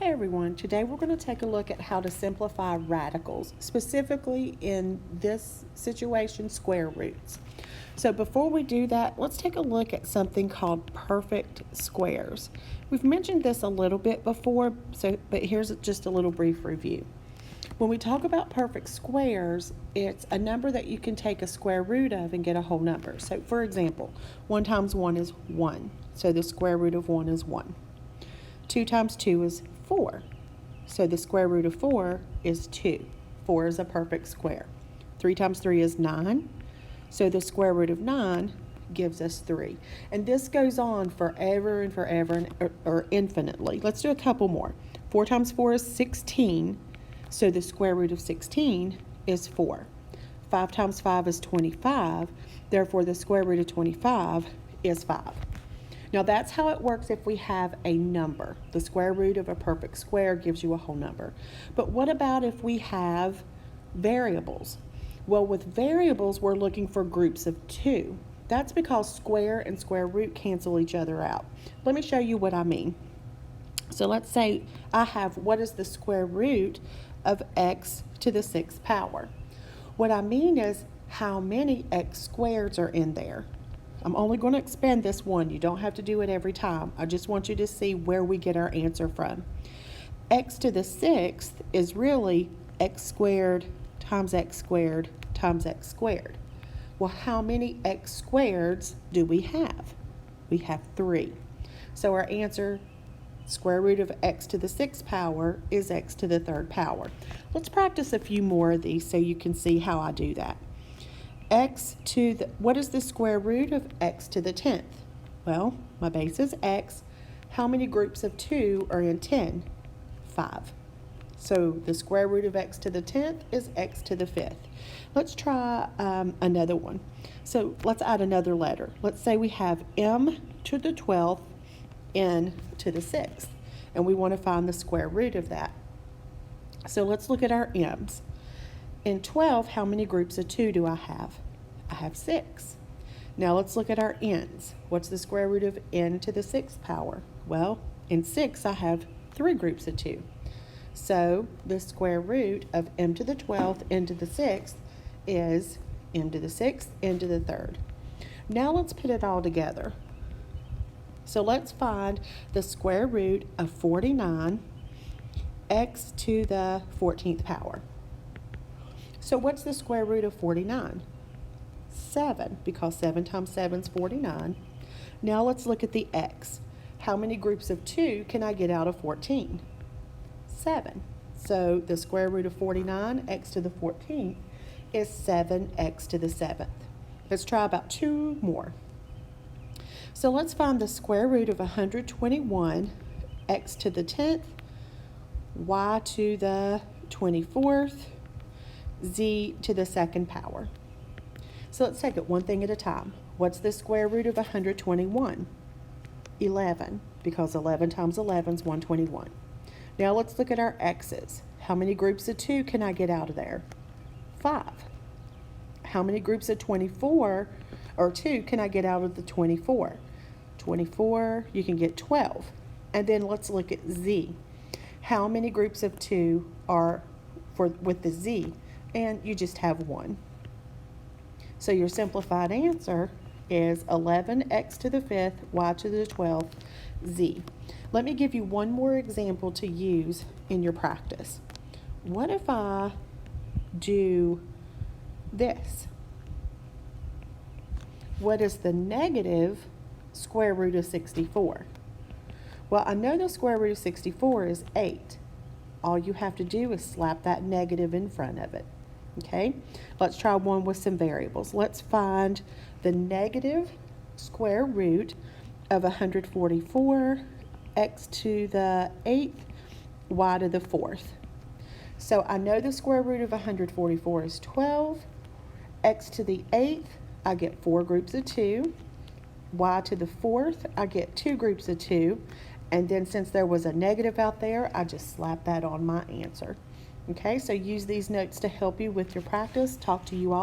Hey everyone, today we're going to take a look at how to simplify radicals, specifically in this situation, square roots. So before we do that, let's take a look at something called perfect squares. We've mentioned this a little bit before, but here's just a little brief review. When we talk about perfect squares, it's a number that you can take a square root of and get a whole number. So for example, 1 times 1 is 1, so the square root of 1 is 1. 2 times 2 is 4. So the square root of 4 is 2. 4 is a perfect square. 3 times 3 is 9. So the square root of 9 gives us 3. And this goes on forever and forever or infinitely. Let's do a couple more. 4 times 4 is 16. So the square root of 16 is 4. 5 times 5 is 25. Therefore, the square root of 25 is 5. Now that's how it works if we have a number. The square root of a perfect square gives you a whole number. But what about if we have variables? Well, with variables, we're looking for groups of 2. That's because square and square root cancel each other out. Let me show you what I mean. So let's say I have, what is the square root of x to the 6th power? What I mean is how many x squareds are in there. I'm only going to expand this one. You don't have to do it every time. I just want you to see where we get our answer from. X to the 6th is really x squared times x squared times x squared. Well, how many x squareds do we have? We have 3. So our answer, square root of x to the 6th power, is x to the 3rd power. Let's practice a few more of these so you can see how I do that. What is the square root of x to the 10th? Well, my base is x. How many groups of 2 are in 10? 5. So the square root of x to the 10th is x to the 5th. Let's try another one. So let's add another letter. Let's say we have m to the 12th, n to the 6th, and we want to find the square root of that. So let's look at our m's. In 12, how many groups of 2 do I have? I have 6. Now let's look at our n's. What's the square root of n to the 6th power? Well, in 6, I have 3 groups of 2. So the square root of m to the 12th, n to the 6th is m to the 6th, n to the 3rd. Now let's put it all together. So let's find the square root of 49, x to the 14th power. So what's the square root of 49? 7, because 7 times 7 is 49. Now let's look at the x. How many groups of 2 can I get out of 14? 7. So the square root of 49, x to the 14th, is 7x to the 7th. Let's try about 2 more. So let's find the square root of 121, x to the 10th, y to the 24th, z to the 2nd power. So let's take it one thing at a time. What's the square root of 121? 11, because 11 times 11 is 121. Now let's look at our x's. How many groups of 2 can I get out of there? 5. How many groups of 24 or 2 can I get out of the 24? 24, you can get 12. And then let's look at z. How many groups of 2 are with the z? And you just have 1. So your simplified answer is 11x to the 5th, y to the 12th, z. Let me give you one more example to use in your practice. What if I do this? What is the negative square root of 64? Well, I know the square root of 64 is 8. All you have to do is slap that negative in front of it. Okay, let's try one with some variables. Let's find the negative square root of 144, x to the 8th, y to the 4th. So I know the square root of 144 is 12. X to the 8th, I get 4 groups of 2. Y to the 4th, I get 2 groups of 2. And then since there was a negative out there, I just slap that on my answer. Okay, so use these notes to help you with your practice. Talk to you all.